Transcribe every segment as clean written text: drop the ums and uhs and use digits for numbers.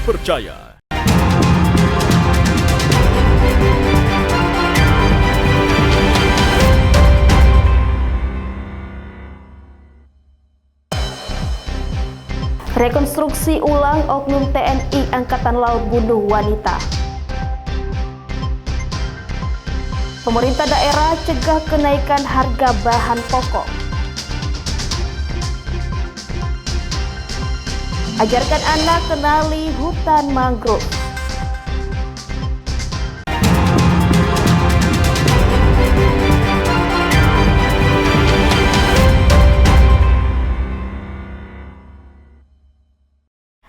terpercaya. Rekonstruksi ulang oknum TNI Angkatan Laut bunuh wanita. Pemerintah daerah cegah kenaikan harga bahan pokok. Ajarkan anak kenali hutan mangrove.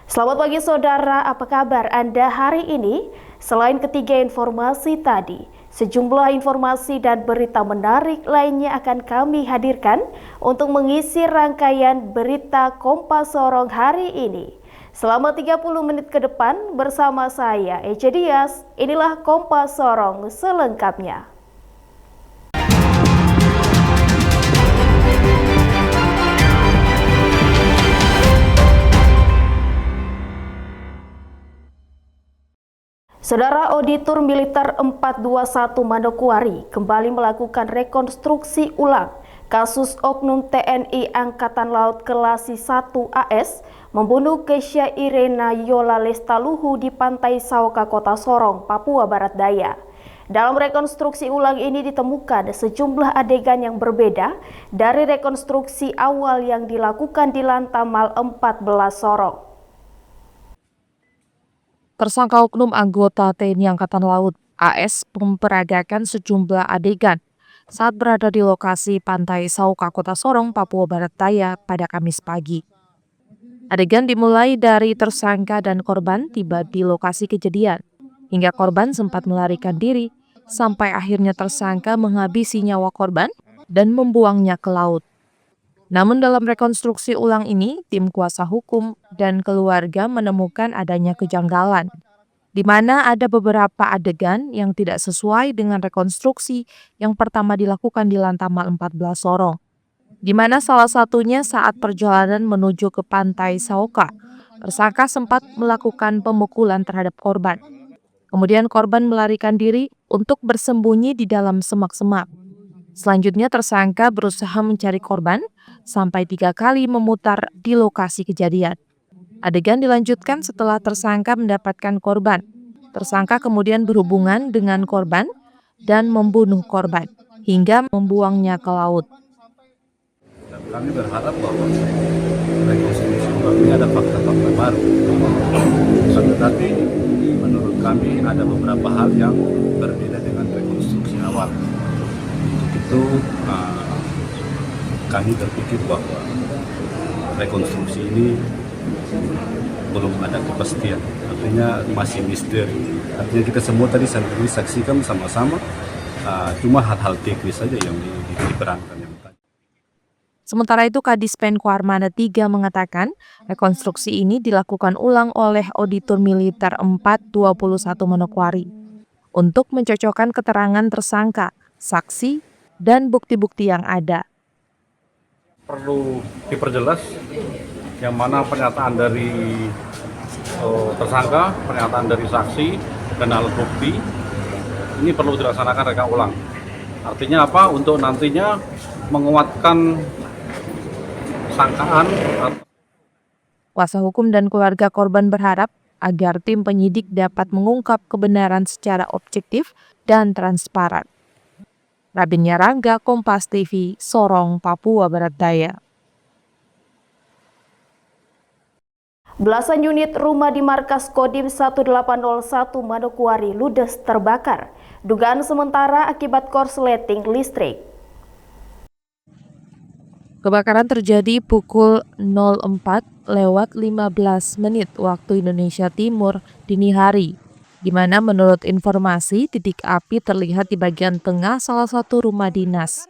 Selamat pagi saudara, apa kabar Anda hari ini? Selain ketiga informasi tadi, sejumlah informasi dan berita menarik lainnya akan kami hadirkan untuk mengisi rangkaian berita Kompas Sorong hari ini. Selama 30 menit ke depan bersama saya, Ece Dias, inilah Kompas Sorong selengkapnya. Saudara, Auditor Militer 421 Manokwari kembali melakukan rekonstruksi ulang kasus oknum TNI Angkatan Laut Kelasi 1 AS membunuh Kesha Irena Yola Lestaluhu di Pantai Sauka, Kota Sorong, Papua Barat Daya. Dalam rekonstruksi ulang ini ditemukan sejumlah adegan yang berbeda dari rekonstruksi awal yang dilakukan di Lantamal 14 Sorong. Tersangka oknum anggota TNI Angkatan Laut AS memperagakan sejumlah adegan saat berada di lokasi Pantai Sauka, Kota Sorong, Papua Barat Daya pada Kamis pagi. Adegan dimulai dari tersangka dan korban tiba di lokasi kejadian, hingga korban sempat melarikan diri, sampai akhirnya tersangka menghabisi nyawa korban dan membuangnya ke laut. Namun dalam rekonstruksi ulang ini, tim kuasa hukum dan keluarga menemukan adanya kejanggalan, di mana ada beberapa adegan yang tidak sesuai dengan rekonstruksi yang pertama dilakukan di Lantamal 14 Sorong, di mana salah satunya saat perjalanan menuju ke Pantai Sauka, tersangka sempat melakukan pemukulan terhadap korban. Kemudian korban melarikan diri untuk bersembunyi di dalam semak-semak. Selanjutnya tersangka berusaha mencari korban sampai 3 kali memutar di lokasi kejadian. Adegan dilanjutkan setelah tersangka mendapatkan korban. Tersangka kemudian berhubungan dengan korban dan membunuh korban hingga membuangnya ke laut. Kami berharap bahwa rekonstruksi ini ada fakta-fakta baru. Tetapi menurut kami ada beberapa hal yang berbeda dengan rekonstruksi awal. Itu kami berpikir bahwa rekonstruksi ini belum ada kepastian, artinya masih misteri. Artinya kita semua tadi saksikan sama-sama, cuma hal-hal teknis saja yang diperankan. Sementara itu, Kadis Penko Armada 3 mengatakan rekonstruksi ini dilakukan ulang oleh Auditor Militer 421 Manokwari untuk mencocokkan keterangan tersangka, saksi, dan bukti-bukti yang ada. Perlu diperjelas yang mana pernyataan dari tersangka, pernyataan dari saksi, dan alat bukti ini perlu dilaksanakan reka ulang. Artinya apa? Untuk nantinya menguatkan sangkaan. Kuasa hukum dan keluarga korban berharap agar tim penyidik dapat mengungkap kebenaran secara objektif dan transparan. Rabin Yarangga, Kompas TV, Sorong, Papua Barat Daya. Belasan unit rumah di markas Kodim 1801 Manokwari ludes terbakar. Dugaan sementara akibat korsleting listrik. Kebakaran terjadi pukul 04.15 waktu Indonesia Timur dini hari, di mana menurut informasi titik api terlihat di bagian tengah salah satu rumah dinas.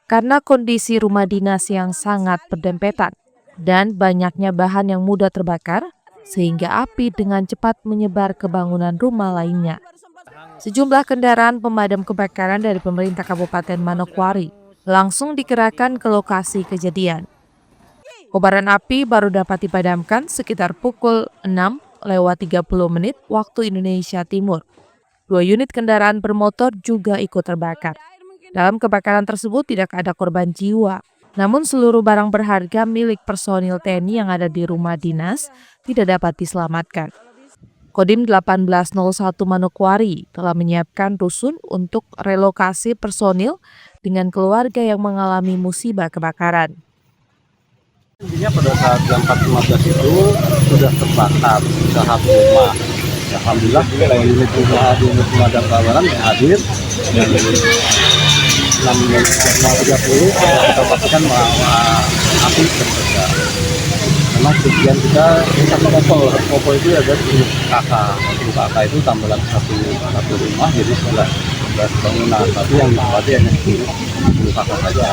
Karena kondisi rumah dinas yang sangat berdempetan dan banyaknya bahan yang mudah terbakar, sehingga api dengan cepat menyebar ke bangunan rumah lainnya. Sejumlah kendaraan pemadam kebakaran dari pemerintah Kabupaten Manokwari langsung dikerahkan ke lokasi kejadian. Kobaran api baru dapat dipadamkan sekitar pukul 6 waktu Indonesia Timur. 2 unit kendaraan bermotor juga ikut terbakar. Dalam kebakaran tersebut tidak ada korban jiwa. Namun seluruh barang berharga milik personil TNI yang ada di rumah dinas tidak dapat diselamatkan. Kodim 1801 Manokwari telah menyiapkan rusun untuk relokasi personil dengan keluarga yang mengalami musibah kebakaran. Intinya pada saat jam 4.15 itu sudah terbakar satu rumah. Alhamdulillah unit rumah damkar yang hadir dan 6.30 kita pastikan bahwa api tersebar. Memang kerugian kita ini satu kopel itu ada 10 kakak itu tambahan satu rumah jadi 11 bangunan, tapi yang ditempati hanya 10 kakak saja.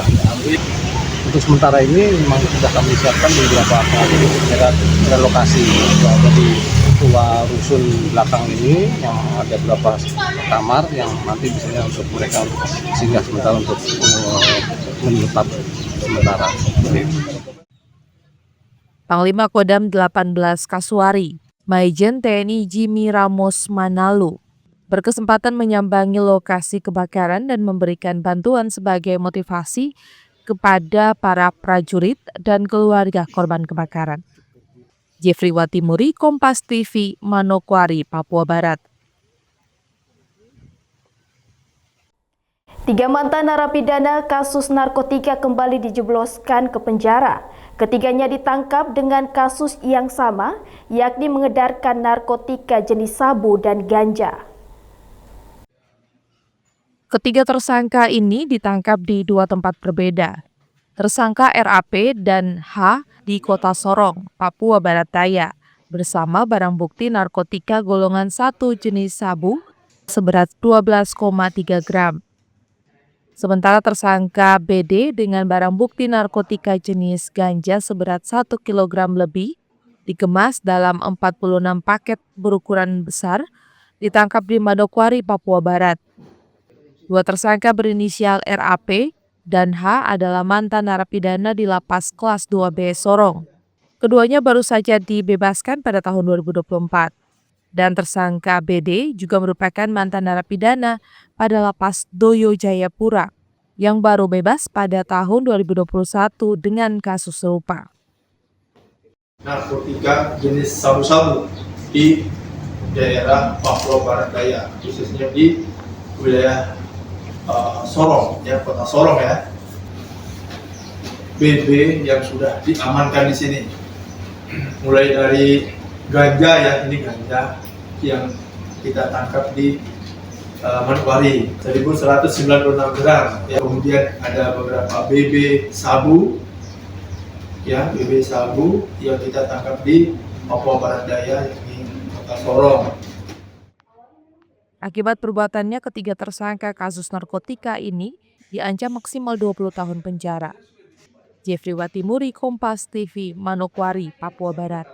Untuk sementara ini memang sudah kami siapkan beberapa relokasi ada di tua rusun belakang ini yang ada beberapa kamar yang nanti misalnya untuk mereka singgah sementara untuk menetap sementara. Panglima Kodam 18 Kasuari, Maijen TNI Jimmy Ramos Manalu, berkesempatan menyambangi lokasi kebakaran dan memberikan bantuan sebagai motivasi kepada para prajurit dan keluarga korban kebakaran. Jeffrey Watimuri, Kompas TV, Manokwari, Papua Barat. 3 mantan narapidana kasus narkotika kembali dijebloskan ke penjara. Ketiganya ditangkap dengan kasus yang sama, yakni mengedarkan narkotika jenis sabu dan ganja. Ketiga tersangka ini ditangkap di 2 tempat berbeda. Tersangka RAP dan H di Kota Sorong, Papua Barat Daya, bersama barang bukti narkotika golongan 1 jenis sabu seberat 12,3 gram. Sementara tersangka BD dengan barang bukti narkotika jenis ganja seberat 1 kg lebih, dikemas dalam 46 paket berukuran besar, ditangkap di Manokwari, Papua Barat. 2 tersangka berinisial RAP dan H adalah mantan narapidana di Lapas Kelas 2B Sorong. Keduanya baru saja dibebaskan pada tahun 2024. Dan tersangka BD juga merupakan mantan narapidana pada Lapas Doyo Jayapura yang baru bebas pada tahun 2021 dengan kasus serupa. Narkotika jenis sabu-sabu di daerah Papua Barat Daya, khususnya di wilayah Sorong, ya, Kota Sorong ya. BB yang sudah diamankan di sini, mulai dari ganja ya, ini ganja yang kita tangkap di Manokwari 1196 gram. Ya, kemudian ada beberapa BB sabu, ya, BB sabu yang kita tangkap di Papua Barat Daya, yakni Kota Sorong. Akibat perbuatannya, ketiga tersangka kasus narkotika ini diancam maksimal 20 tahun penjara. Jeffrey Watimuri, Kompas TV, Manokwari, Papua Barat.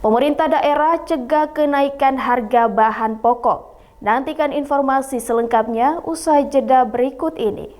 Pemerintah daerah cegah kenaikan harga bahan pokok. Nantikan informasi selengkapnya usai jeda berikut ini.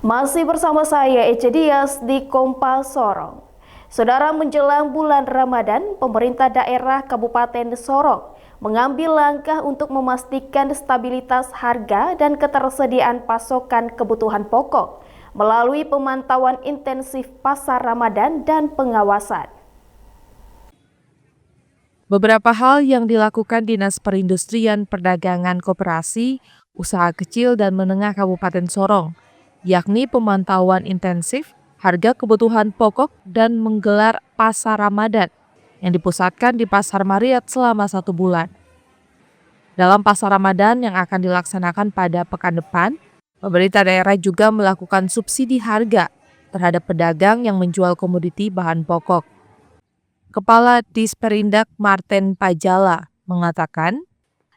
Masih bersama saya Ece Dias di Kompas Sorong. Saudara, menjelang bulan Ramadan, pemerintah daerah Kabupaten Sorong mengambil langkah untuk memastikan stabilitas harga dan ketersediaan pasokan kebutuhan pokok melalui pemantauan intensif pasar Ramadan dan pengawasan. Beberapa hal yang dilakukan Dinas Perindustrian Perdagangan Koperasi, Usaha Kecil dan Menengah Kabupaten Sorong, yakni pemantauan intensif harga kebutuhan pokok dan menggelar pasar Ramadan yang dipusatkan di Pasar Mariat selama 1 bulan. Dalam pasar Ramadan yang akan dilaksanakan pada pekan depan, pemerintah daerah juga melakukan subsidi harga terhadap pedagang yang menjual komoditi bahan pokok. Kepala Disperindak Marten Pajala mengatakan,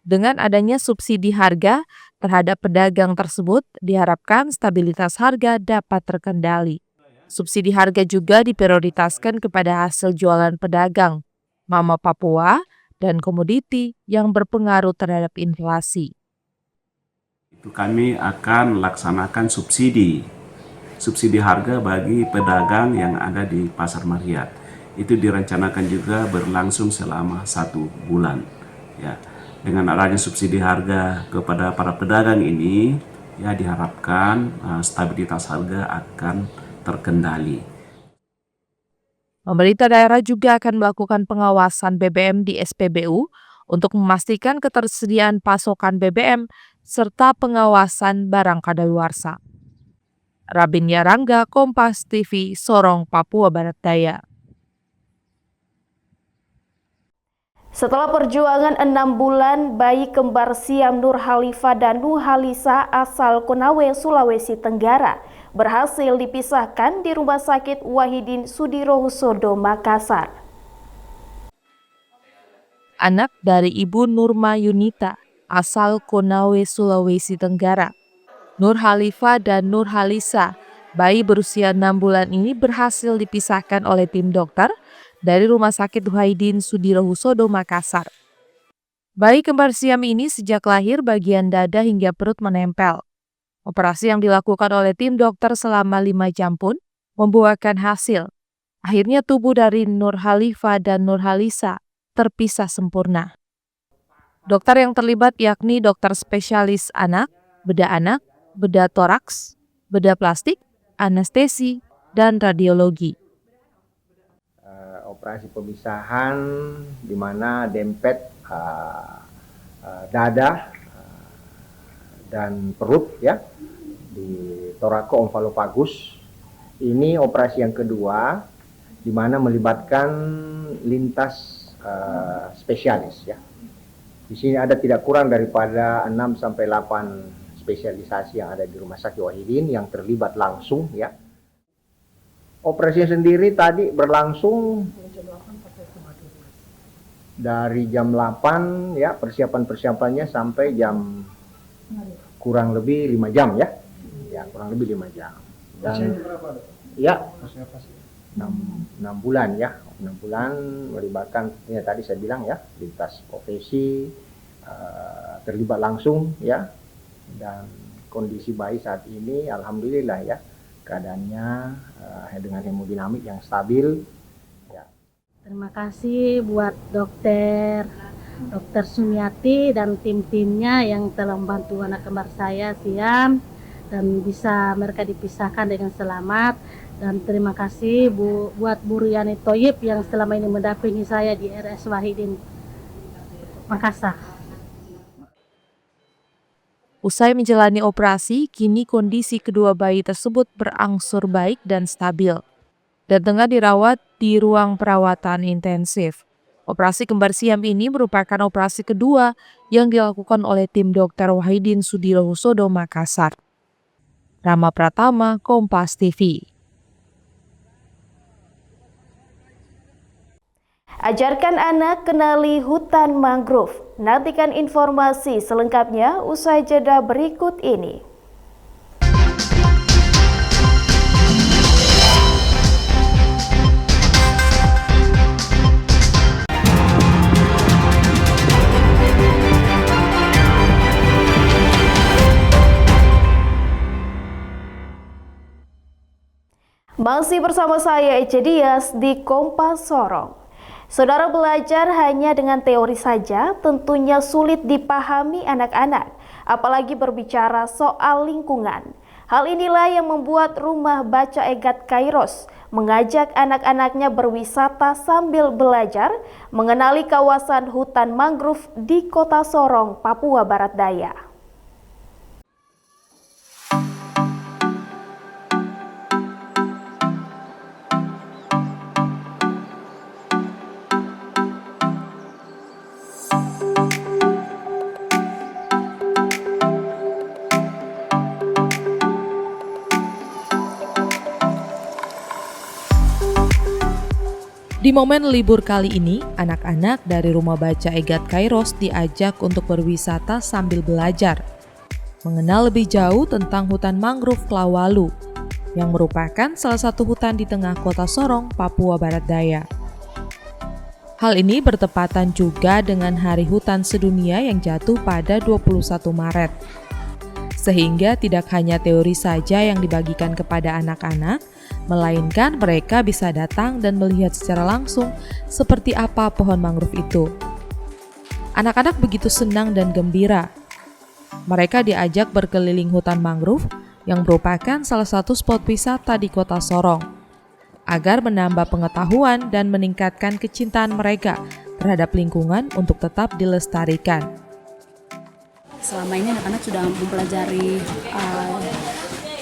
dengan adanya subsidi harga Terhadap pedagang tersebut, diharapkan stabilitas harga dapat terkendali. Subsidi harga juga diprioritaskan kepada hasil jualan pedagang, mama Papua, dan komoditi yang berpengaruh terhadap inflasi. Itu kami akan laksanakan subsidi harga bagi pedagang yang ada di Pasar Mariat. Itu direncanakan juga berlangsung selama 1 bulan. Ya, dengan adanya subsidi harga kepada para pedagang ini, ya diharapkan stabilitas harga akan terkendali. Pemerintah daerah juga akan melakukan pengawasan BBM di SPBU untuk memastikan ketersediaan pasokan BBM serta pengawasan barang kadaluarsa. Rabin Yarangga, Kompas TV, Sorong, Papua Barat Daya. Setelah perjuangan 6 bulan, bayi kembar Siam Nur Halifa dan Nur Halisa asal Konawe, Sulawesi Tenggara berhasil dipisahkan di Rumah Sakit Wahidin Sudirohusodo, Makassar. Anak dari Ibu Nurma Yunita asal Konawe, Sulawesi Tenggara, Nur Halifa dan Nur Halisa, bayi berusia 6 bulan ini berhasil dipisahkan oleh tim dokter dari Rumah Sakit Wahidin Sudirohusodo, Makassar. Bayi kembar Siam ini sejak lahir bagian dada hingga perut menempel. Operasi yang dilakukan oleh tim dokter selama 5 jam pun membuahkan hasil. Akhirnya tubuh dari Nur Halifa dan Nur Halisa terpisah sempurna. Dokter yang terlibat yakni dokter spesialis anak, bedah toraks, bedah plastik, anestesi, dan radiologi. Operasi pemisahan di mana dempet dada dan perut ya di thoracoomphalopagus. Ini operasi yang kedua di mana melibatkan lintas spesialis ya. Di sini ada tidak kurang daripada 6 sampai 8 spesialisasi yang ada di Rumah Sakit Wahidin yang terlibat langsung ya. Operasinya sendiri tadi berlangsung dari jam 8 ya, persiapannya sampai jam kurang lebih 5 jam ya. Ya, kurang lebih 5 jam. Dan ya 6 bulan ya. 6 bulan melibatkan ya tadi saya bilang ya, lintas profesi terlibat langsung ya. Dan kondisi bayi saat ini alhamdulillah ya keadaannya dengan hemodinamik yang stabil ya. Terima kasih buat dokter Sumiati dan tim-timnya yang telah membantu anak kembar saya Siam dan bisa mereka dipisahkan dengan selamat. Dan terima kasih buat Bu Riani Toyib yang selama ini mendampingi saya di RS Wahidin Makassar. Usai menjalani operasi, kini kondisi kedua bayi tersebut berangsur baik dan stabil dan tengah dirawat di ruang perawatan intensif. Operasi kembar Siam ini merupakan operasi kedua yang dilakukan oleh tim dokter Wahidin Sudirohusodo, Makassar. Rama Pratama, Kompas TV. Ajarkan anak kenali hutan mangrove. Nantikan informasi selengkapnya usai jeda berikut ini. Masih bersama saya Ece Dias di Kompas Sorong. Saudara, belajar hanya dengan teori saja tentunya sulit dipahami anak-anak, apalagi berbicara soal lingkungan. Hal inilah yang membuat Rumah Baca Egat Kairos mengajak anak-anaknya berwisata sambil belajar mengenali kawasan hutan mangrove di Kota Sorong, Papua Barat Daya. Di momen libur kali ini, anak-anak dari Rumah Baca Egat Kairos diajak untuk berwisata sambil belajar. mengenal lebih jauh tentang hutan mangrove Klawalu, yang merupakan salah satu hutan di tengah kota Sorong, Papua Barat Daya. Hal ini bertepatan juga dengan Hari Hutan Sedunia yang jatuh pada 21 Maret. Sehingga tidak hanya teori saja yang dibagikan kepada anak-anak, melainkan mereka bisa datang dan melihat secara langsung seperti apa pohon mangrove itu. Anak-anak begitu senang dan gembira. Mereka diajak berkeliling hutan mangrove yang merupakan salah satu spot wisata di kota Sorong, agar menambah pengetahuan dan meningkatkan kecintaan mereka terhadap lingkungan untuk tetap dilestarikan. Selama ini anak-anak sudah mempelajari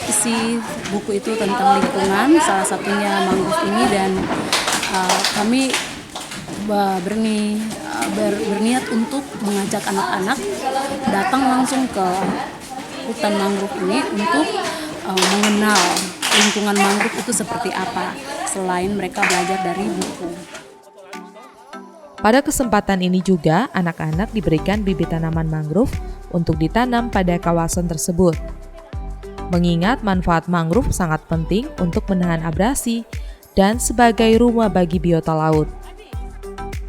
isi buku itu tentang lingkungan, salah satunya mangrove ini, dan kami berniat untuk mengajak anak-anak datang langsung ke hutan mangrove ini untuk mengenal lingkungan mangrove itu seperti apa, selain mereka belajar dari buku. Pada kesempatan ini juga, anak-anak diberikan bibit tanaman mangrove untuk ditanam pada kawasan tersebut. Mengingat manfaat mangrove sangat penting untuk menahan abrasi dan sebagai rumah bagi biota laut.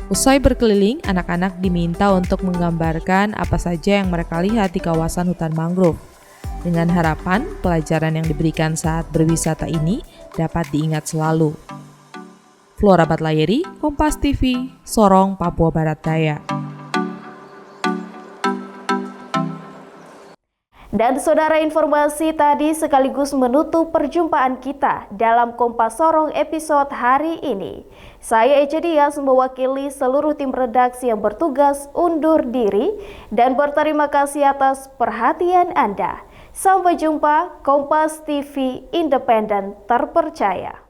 Usai berkeliling, anak-anak diminta untuk menggambarkan apa saja yang mereka lihat di kawasan hutan mangrove, dengan harapan pelajaran yang diberikan saat berwisata ini dapat diingat selalu. Flora Batlayeri, Kompas TV, Sorong, Papua Barat Daya. Dan saudara, informasi tadi sekaligus menutup perjumpaan kita dalam Kompas Sorong episode hari ini. Saya Ece Dias mewakili seluruh tim redaksi yang bertugas undur diri dan berterima kasih atas perhatian Anda. Sampai jumpa, Kompas TV independen terpercaya.